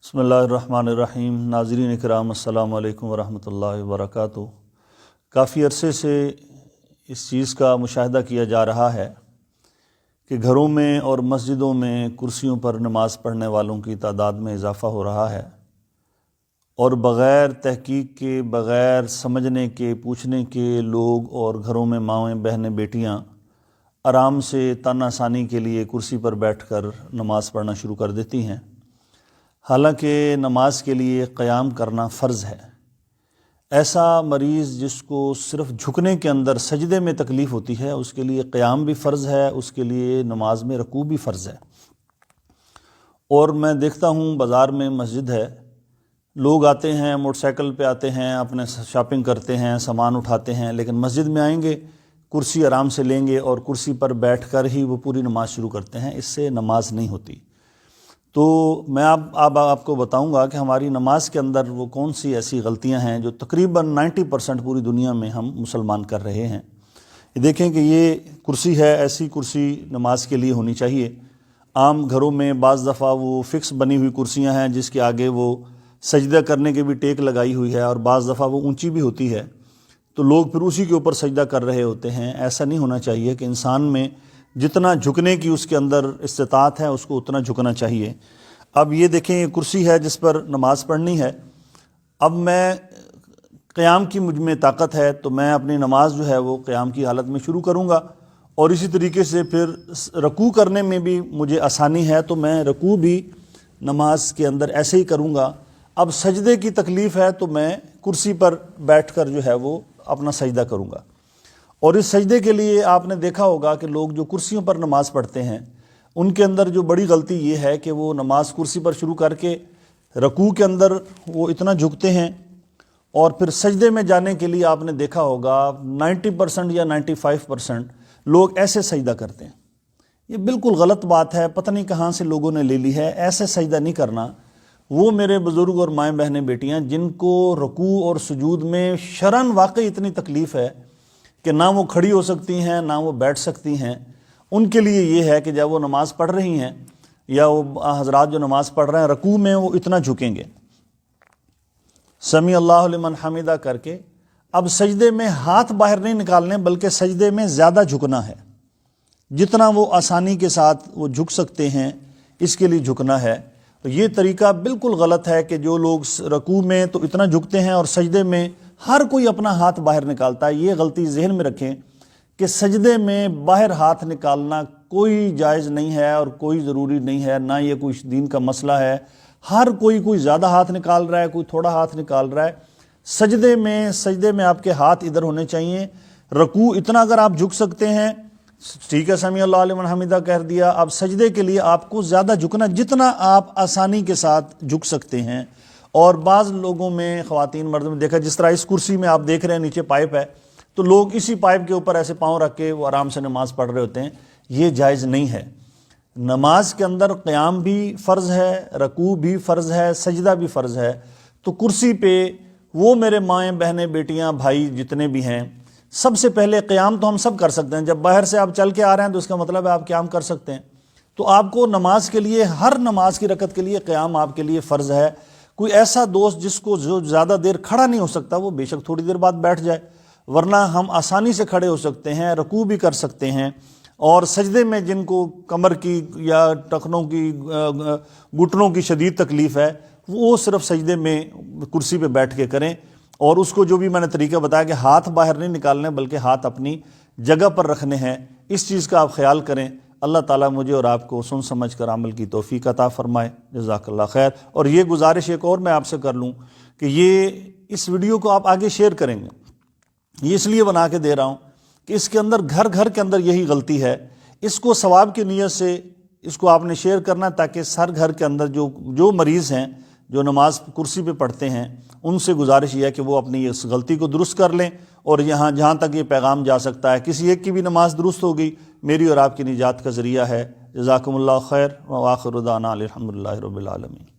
بسم اللہ الرحمن الرحیم۔ ناظرین اکرام، السلام علیکم ورحمۃ اللہ وبرکاتہ۔ کافی عرصے سے اس چیز کا مشاہدہ کیا جا رہا ہے کہ گھروں میں اور مسجدوں میں کرسیوں پر نماز پڑھنے والوں کی تعداد میں اضافہ ہو رہا ہے، اور بغیر تحقیق کے، بغیر سمجھنے کے، پوچھنے کے لوگ اور گھروں میں مائیں بہنیں بیٹیاں آرام سے تن آسانی کے لیے کرسی پر بیٹھ کر نماز پڑھنا شروع کر دیتی ہیں، حالانکہ نماز کے لیے قیام کرنا فرض ہے۔ ایسا مریض جس کو صرف جھکنے کے اندر سجدے میں تکلیف ہوتی ہے، اس کے لیے قیام بھی فرض ہے، اس کے لیے نماز میں رکوع بھی فرض ہے۔ اور میں دیکھتا ہوں بازار میں مسجد ہے، لوگ آتے ہیں، موٹر سائیکل پہ آتے ہیں، اپنے شاپنگ کرتے ہیں، سامان اٹھاتے ہیں، لیکن مسجد میں آئیں گے، کرسی آرام سے لیں گے اور کرسی پر بیٹھ کر ہی وہ پوری نماز شروع کرتے ہیں۔ اس سے نماز نہیں ہوتی۔ تو میں اب آپ کو بتاؤں گا کہ ہماری نماز کے اندر وہ کون سی ایسی غلطیاں ہیں جو تقریباً 90% پوری دنیا میں ہم مسلمان کر رہے ہیں۔ یہ دیکھیں کہ یہ کرسی ہے، ایسی کرسی نماز کے لیے ہونی چاہیے۔ عام گھروں میں بعض دفعہ وہ فکس بنی ہوئی کرسیاں ہیں جس کے آگے وہ سجدہ کرنے کے بھی ٹیک لگائی ہوئی ہے، اور بعض دفعہ وہ اونچی بھی ہوتی ہے، تو لوگ پھر اسی کے اوپر سجدہ کر رہے ہوتے ہیں۔ ایسا نہیں ہونا چاہیے کہ انسان میں جتنا جھکنے کی اس کے اندر استطاعت ہے اس کو اتنا جھکنا چاہیے۔ اب یہ دیکھیں، یہ کرسی ہے جس پر نماز پڑھنی ہے۔ اب میں قیام کی مجھ میں طاقت ہے تو میں اپنی نماز جو ہے وہ قیام کی حالت میں شروع کروں گا، اور اسی طریقے سے پھر رکوع کرنے میں بھی مجھے آسانی ہے تو میں رکوع بھی نماز کے اندر ایسے ہی کروں گا۔ اب سجدے کی تکلیف ہے تو میں کرسی پر بیٹھ کر جو ہے وہ اپنا سجدہ کروں گا۔ اور اس سجدے کے لیے آپ نے دیکھا ہوگا کہ لوگ جو کرسیوں پر نماز پڑھتے ہیں ان کے اندر جو بڑی غلطی یہ ہے کہ وہ نماز کرسی پر شروع کر کے رکوع کے اندر وہ اتنا جھکتے ہیں، اور پھر سجدے میں جانے کے لیے آپ نے دیکھا ہوگا 90% یا 95% لوگ ایسے سجدہ کرتے ہیں۔ یہ بالکل غلط بات ہے، پتہ نہیں کہاں سے لوگوں نے لے لی ہے۔ ایسے سجدہ نہیں کرنا۔ وہ میرے بزرگ اور مائیں بہنیں بیٹیاں جن کو رکوع اور سجود میں شرعاً واقعی اتنی تکلیف ہے کہ نہ وہ کھڑی ہو سکتی ہیں نہ وہ بیٹھ سکتی ہیں، ان کے لیے یہ ہے کہ جب وہ نماز پڑھ رہی ہیں یا وہ حضرات جو نماز پڑھ رہے ہیں رکوع میں وہ اتنا جھکیں گے، سمیع اللہ لمن حمیدہ کر کے۔ اب سجدے میں ہاتھ باہر نہیں نکالنے بلکہ سجدے میں زیادہ جھکنا ہے، جتنا وہ آسانی کے ساتھ وہ جھک سکتے ہیں اس کے لیے جھکنا ہے۔ تو یہ طریقہ بالکل غلط ہے کہ جو لوگ رکوع میں تو اتنا جھکتے ہیں اور سجدے میں ہر کوئی اپنا ہاتھ باہر نکالتا ہے۔ یہ غلطی ذہن میں رکھیں کہ سجدے میں باہر ہاتھ نکالنا کوئی جائز نہیں ہے اور کوئی ضروری نہیں ہے، نہ یہ کوئی دین کا مسئلہ ہے۔ ہر کوئی زیادہ ہاتھ نکال رہا ہے، کوئی تھوڑا ہاتھ نکال رہا ہے۔ سجدے میں آپ کے ہاتھ ادھر ہونے چاہیے۔ رکوع اتنا اگر آپ جھک سکتے ہیں ٹھیک ہے، سمیع اللہ لمن حمیدہ کہہ دیا۔ اب سجدے کے لیے آپ کو زیادہ جھکنا جتنا آپ آسانی کے ساتھ جھک سکتے ہیں۔ اور بعض لوگوں میں، خواتین مرد میں دیکھا، جس طرح اس کرسی میں آپ دیکھ رہے ہیں نیچے پائپ ہے تو لوگ اسی پائپ کے اوپر ایسے پاؤں رکھ کے وہ آرام سے نماز پڑھ رہے ہوتے ہیں۔ یہ جائز نہیں ہے۔ نماز کے اندر قیام بھی فرض ہے، رکوع بھی فرض ہے، سجدہ بھی فرض ہے۔ تو کرسی پہ وہ میرے مائیں بہنیں بیٹیاں بھائی جتنے بھی ہیں، سب سے پہلے قیام تو ہم سب کر سکتے ہیں۔ جب باہر سے آپ چل کے آ رہے ہیں تو اس کا مطلب ہے آپ قیام کر سکتے ہیں۔ تو آپ کو نماز کے لیے، ہر نماز کی رکعت کے لیے قیام آپ کے لیے فرض ہے۔ کوئی ایسا دوست جس کو جو زیادہ دیر کھڑا نہیں ہو سکتا وہ بے شک تھوڑی دیر بعد بیٹھ جائے، ورنہ ہم آسانی سے کھڑے ہو سکتے ہیں، رکوع بھی کر سکتے ہیں۔ اور سجدے میں جن کو کمر کی یا ٹخنوں کی، گھٹنوں کی شدید تکلیف ہے وہ صرف سجدے میں کرسی پہ بیٹھ کے کریں۔ اور اس کو جو بھی میں نے طریقہ بتایا کہ ہاتھ باہر نہیں نکالنے بلکہ ہاتھ اپنی جگہ پر رکھنے ہیں، اس چیز کا آپ خیال کریں۔ اللہ تعالیٰ مجھے اور آپ کو سن سمجھ کر عمل کی توفیق عطا فرمائے۔ جزاک اللہ خیر۔ اور یہ گزارش ایک اور میں آپ سے کر لوں کہ یہ اس ویڈیو کو آپ آگے شیئر کریں گے، یہ اس لیے بنا کے دے رہا ہوں کہ اس کے اندر گھر گھر کے اندر یہی غلطی ہے۔ اس کو ثواب کی نیت سے اس کو آپ نے شیئر کرنا تاکہ ہر گھر کے اندر جو مریض ہیں، جو نماز کرسی پہ پڑھتے ہیں، ان سے گزارش یہ ہے کہ وہ اپنی اس غلطی کو درست کر لیں۔ اور جہاں تک یہ پیغام جا سکتا ہے، کسی ایک کی بھی نماز درست ہوگی میری اور آپ کی نجات کا ذریعہ ہے۔ جزاکم اللہ خیر، وآخر دعوانا الحمدللہ رب العالمین۔